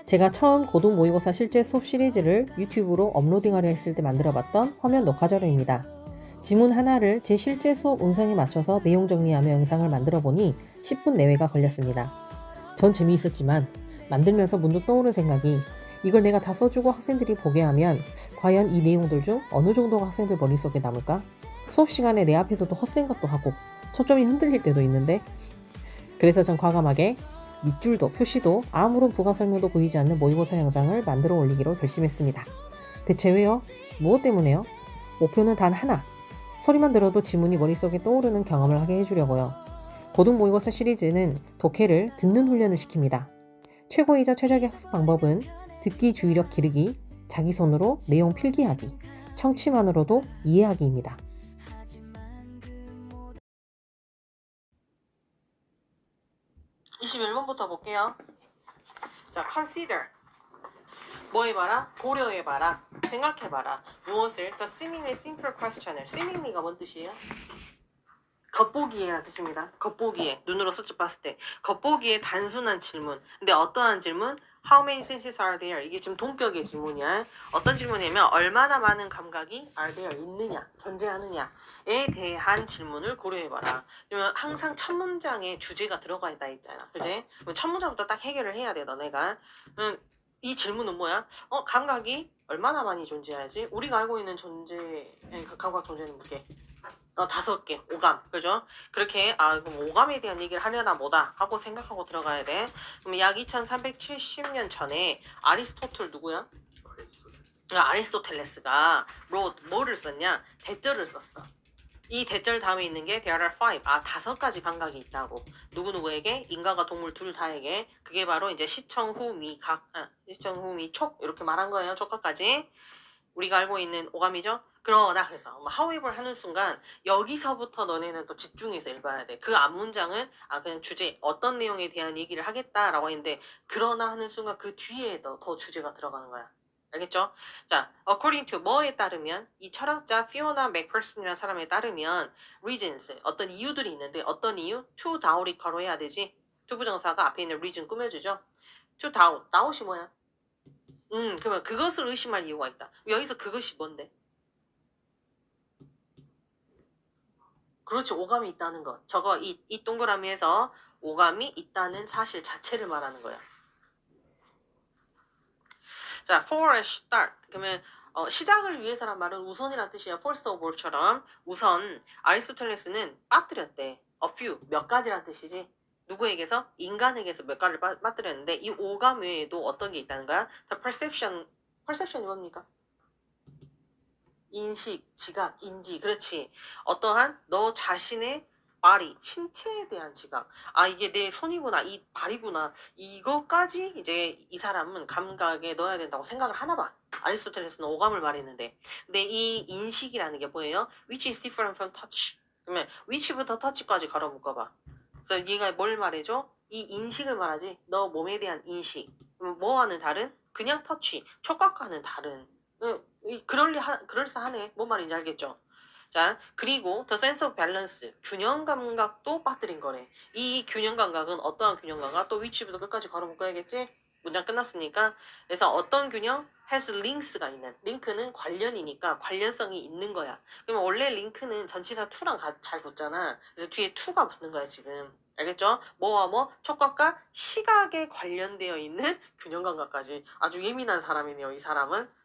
제가 처음 고등 모의고사 실제 수업 시리즈를 유튜브로 업로딩하려 했을 때 만들어봤던 화면 녹화 자료입니다. 지문 하나를 제 실제 수업 음성에 맞춰서 내용 정리하며 영상을 만들어보니 10분 내외가 걸렸습니다. 전 재미있었지만 만들면서 문득 떠오른 생각이 이걸 내가 다 써주고 학생들이 보게 하면 과연 이 내용들 중 어느 정도가 학생들 머릿속에 남을까? 수업 시간에 내 앞에서도 헛생각도 하고 초점이 흔들릴 때도 있는데 그래서 전 과감하게 밑줄도 표시도 아무런 부가 설명도 보이지 않는 모의고사 영상을 만들어 올리기로 결심했습니다. 대체 왜요? 무엇 때문에요? 목표는 단 하나. 소리만 들어도 지문이 머릿속에 떠오르는 경험을 하게 해주려고요. 고등 모의고사 시리즈는 독해를 듣는 훈련을 시킵니다. 최고이자 최적의 학습 방법은 듣기 주의력 기르기, 자기 손으로 내용 필기하기, 청취만으로도 이해하기입니다. 21번부터 볼게요. 자, consider. 뭐 해봐라? 고려해봐라. 생각해봐라. 무엇을? The seemingly simple question을. seemingly가 뭔 뜻이에요? 겉보기에라는 뜻입니다. 겉보기에. 눈으로 수첩 봤을 때. 겉보기에 단순한 질문. 근데 어떠한 질문? How many senses are there? 이게 지금 동격의 질문이야. 어떤 질문이냐면 얼마나 많은 감각이 are there 있느냐, 존재하느냐에 대한 질문을 고려해봐라. 그러면 항상 첫 문장에 주제가 들어가 있다 했잖아. 그지? 그럼 첫 문장부터 딱 해결을 해야 돼, 너네가. 이 질문은 뭐야? 감각이 얼마나 많이 존재하지? 우리가 알고 있는 감각 존재는 몇개? 5개, 오감, 그죠? 그렇게, 그럼 오감에 대한 얘기를 하려나 뭐다 하고 생각하고 들어가야 돼. 그럼 약 2370년 전에 아리스토텔 누구야? 아리스토텔레스가 뭐를 썼냐? 대절을 썼어. 이 대절 다음에 있는 게 there are 5, 5가지 감각이 있다고. 누구누구에게? 인간과 동물 둘 다에게. 그게 바로 이제 시청, 후, 미, 촉 이렇게 말한 거예요. 촉각까지. 우리가 알고 있는 오감이죠? 그러나 그래서 however 하는 순간 여기서부터 너네는 또 집중해서 읽어야 돼. 그 앞문장은 그냥 주제 어떤 내용에 대한 얘기를 하겠다라고 했는데 그러나 하는 순간 그 뒤에 더 주제가 들어가는 거야. 알겠죠? 자, according to 뭐에 따르면 이 철학자 피오나 맥퍼슨이라는 사람에 따르면 reasons 어떤 이유들이 있는데 어떤 이유? to doubt이가로 해야 되지. to 부정사가 앞에 있는 reason 꾸며주죠. to doubt, doubt이 뭐야? 그러면 그것을 의심할 이유가 있다. 여기서 그것이 뭔데? 그렇지, 오감이 있다는 것. 저거 이 동그라미에서 오감이 있다는 사실 자체를 말하는 거야. 자, for a start. 그러면 시작을 위해서란 말은 우선이란 뜻이야. first of all처럼 우선 아리스토텔레스는 빠뜨렸대. a few, 몇 가지란 뜻이지. 누구에게서? 인간에게서 몇 가지를 빠뜨렸는데 이 오감 외에도 어떤 게 있다는 거야? the perception이 뭡니까? 인식, 지각, 인지. 그렇지. 어떠한 너 자신의 body, 신체에 대한 지각. 이게 내 손이구나, 이 발이구나. 이거까지 이제 이 사람은 감각에 넣어야 된다고 생각을 하나 봐. 아리스토텔레스는 오감을 말했는데. 근데 이 인식이라는 게 뭐예요? Which is different from touch. 그러면 which부터 touch까지 가로 묶어봐. 그래서 얘가 뭘 말해줘? 이 인식을 말하지. 너 몸에 대한 인식. 뭐와는 다른? 그냥 터치. 촉각과는 다른. 그럴싸하네. 뭔 말인지 알겠죠? 자, 그리고 the sense of balance, 균형 감각도 빠뜨린 거래. 이 균형 감각은 어떠한 균형 감각? 또 위치부터 끝까지 걸어 묶어야겠지? 문장 끝났으니까. 그래서 어떤 균형? has links가 있는. 링크는 관련이니까 관련성이 있는 거야. 그러면 원래 링크는 전치사 to랑 잘 붙잖아. 그래서 뒤에 to가 붙는 거야, 지금. 알겠죠? 뭐와 뭐? 촉각과 시각에 관련되어 있는 균형 감각까지. 아주 예민한 사람이네요, 이 사람은.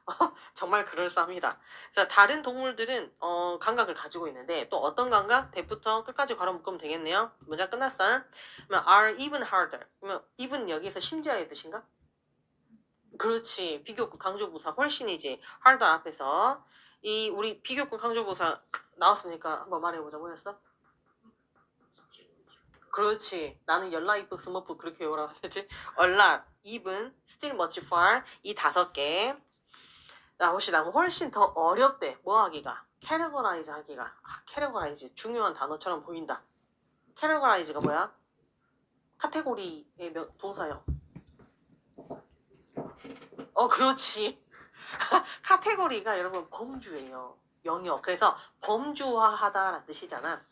정말 그럴싸합니다. 자, 다른 동물들은 감각을 가지고 있는데 또 어떤 감각? 대부터 끝까지 괄호 묶으면 되겠네요. 문장 끝났어. 그러면 are even harder. 그러면 even 여기서 심지어의 뜻인가? 그렇지. 비교급 강조부사 훨씬이지. harder 앞에서 이 우리 비교급 강조부사 나왔으니까 한번 말해보자. 뭐였어? 그렇지. 나는 열라이프 스머프 그렇게 외우라고 하지. a lot, even, still much far 이 5개. 자, 봅시다. 훨씬 더 어렵대. 뭐 하기가? 캐러거라이즈 하기가. 캐러거라이즈. 중요한 단어처럼 보인다. 캐러거라이즈가 뭐야? 카테고리의 동사요. 그렇지. 카테고리가 여러분 범주예요. 영역. 그래서 범주화하다라는 뜻이잖아.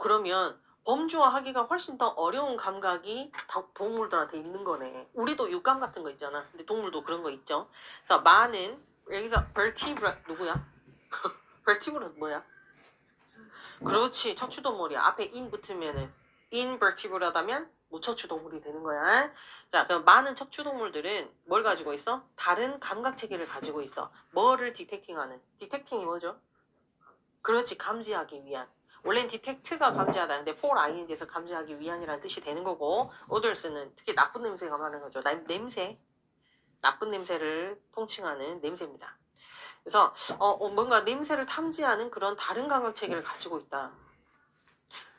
그러면 범주화하기가 훨씬 더 어려운 감각이 동물들한테 있는 거네. 우리도 육감 같은 거 있잖아. 근데 동물도 그런 거 있죠. 그래서 많은 여기서 vertebra 누구야? vertebra 뭐야? 그렇지, 척추동물이야. 앞에 in 붙으면은 invertebrate라면 무척추동물이 되는 거야. 자, 그럼 많은 척추동물들은 뭘 가지고 있어? 다른 감각 체계를 가지고 있어. 뭐를 디텍팅하는? 디텍팅이 뭐죠? 그렇지, 감지하기 위한. 원래는 디텍트가 감지하다. 근데 for ing에서 감지하기 위한이라는 뜻이 되는 거고, others는 특히 나쁜 냄새가 많은 거죠. 냄새, 나쁜 냄새를 통칭하는 냄새입니다. 그래서 뭔가 냄새를 탐지하는 그런 다른 감각 체계를 가지고 있다.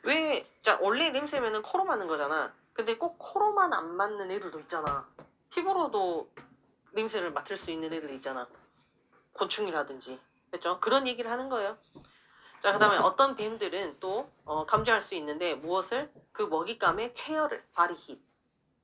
왜, 자, 원래 냄새면은 코로 맡는 거잖아. 근데 꼭 코로만 안 맡는 애들도 있잖아. 피부로도 냄새를 맡을 수 있는 애들 있잖아. 곤충이라든지. 그렇죠? 그런 얘기를 하는 거예요. 자, 그 다음에 어떤 뱀들은 또 감지할 수 있는데 무엇을? 그 먹잇감의 체열을, body heat.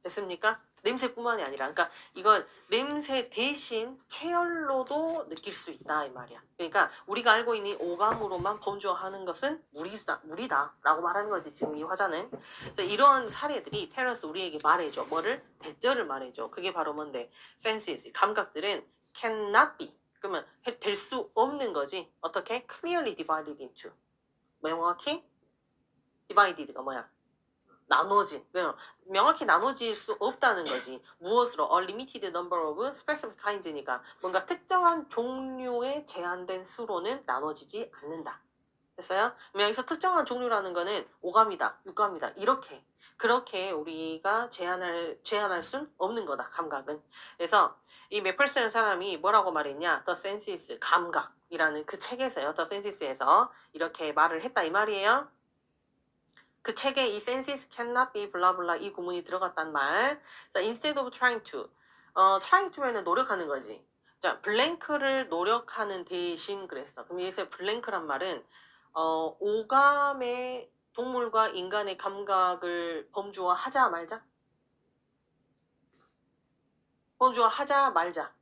됐습니까? 냄새뿐만이 아니라, 그러니까 이건 냄새 대신 체열로도 느낄 수 있다 이 말이야. 그러니까 우리가 알고 있는 오감으로만 범주화하는 것은 무리다라고 말하는 거지 지금 이 화자는. 그래서 이런 사례들이 테러스 우리에게 말해줘. 뭐를? 대절을 말해줘. 그게 바로 뭔데? senses, 감각들은 cannot be. 그러면 될 수 없는 거지. 어떻게? clearly divided into. 명확히 divided가 뭐야? 나눠진. 명확히 나눠질 수 없다는 거지. 무엇으로? A limited number of specific kinds니까 뭔가 특정한 종류의 제한된 수로는 나눠지지 않는다. 됐어요? 여기서 특정한 종류라는 거는 오감이다, 육감이다. 이렇게. 그렇게 우리가 제한할 순 없는 거다, 감각은. 그래서 이 맥펄스라는 사람이 뭐라고 말했냐? The senses, 감각이라는 그 책에서요. The senses에서 이렇게 말을 했다 이 말이에요. 그 책에 이 senses cannot be 블라블라 이 구문이 들어갔단 말. 자, instead of trying to. trying to면은 노력하는 거지. 자, 블랭크를 노력하는 대신 그랬어. 그럼 여기서 블랭크란 말은 오감의 동물과 인간의 감각을 범주화하자 말자. 범주화하자 말자.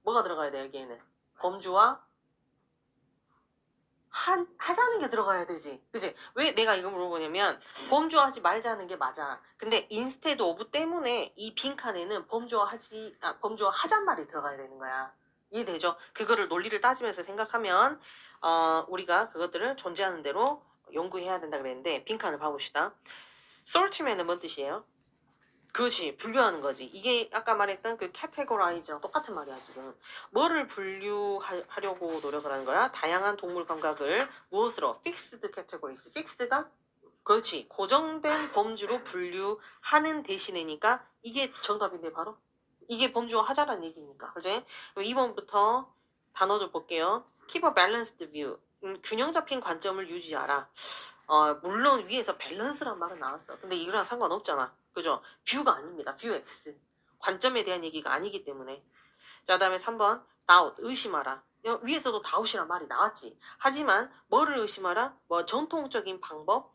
뭐가 들어가야 돼 여기에는? 범주화 하자는 게 들어가야 되지. 그치? 왜 내가 이거 물어보냐면, 범주화하지 말자는 게 맞아. 근데 instead of 때문에 이 빈칸에는 범주화하잔 말이 들어가야 되는 거야. 이해되죠? 그거를 논리를 따지면서 생각하면, 우리가 그것들을 존재하는 대로 연구해야 된다 그랬는데, 빈칸을 봐봅시다. sort면은 뭔 뜻이에요? 그렇지, 분류하는 거지. 이게 아까 말했던 그 categorize랑 똑같은 말이야 지금. 뭐를 분류하려고 노력을 하는 거야? 다양한 동물 감각을 무엇으로? fixed categories. fixed가 그렇지, 고정된 범주로 분류하는 대신에니까 이게 정답인데 바로 이게 범주화하자라는 얘기니까. 그지? 2번부터 단어 좀 볼게요. keep a balanced view. 균형 잡힌 관점을 유지하라. 물론 위에서 밸런스란 말은 나왔어. 근데 이거랑 상관없잖아. 그죠? 뷰가 아닙니다. 뷰 X. 관점에 대한 얘기가 아니기 때문에. 자, 그 다음에 3번. doubt. 의심하라. 위에서도 doubt이란 말이 나왔지. 하지만 뭐를 의심하라? 뭐 전통적인 방법?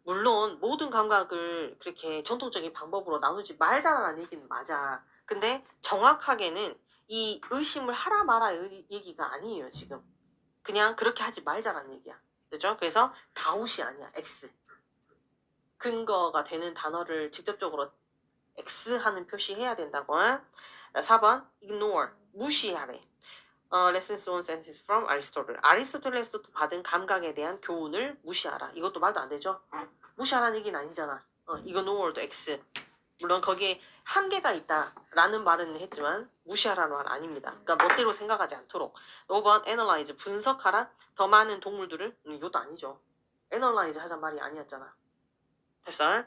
물론 모든 감각을 그렇게 전통적인 방법으로 나누지 말자라는 얘기는 맞아. 근데 정확하게는 이 의심을 하라 마라 얘기가 아니에요, 지금. 그냥 그렇게 하지 말자라는 얘기야. 그죠? 그래서 다웃이 아니야. X. 근거가 되는 단어를 직접적으로 X 하는 표시해야 된다고. 4번 ignore. 무시하래. Lessons on senses from Aristotle. 아리스토텔레스부터 받은 감각에 대한 교훈을 무시하라. 이것도 말도 안 되죠? 무시하라는 얘기는 아니잖아. ignore도 X. 물론 거기에 한계가 있다라는 말은 했지만 무시하라는 말 아닙니다. 그러니까 멋대로 생각하지 않도록. 5번 analyze. 분석하라. 더 많은 동물들을 이것도 아니죠. analyze 하자 말이 아니었잖아. 됐어?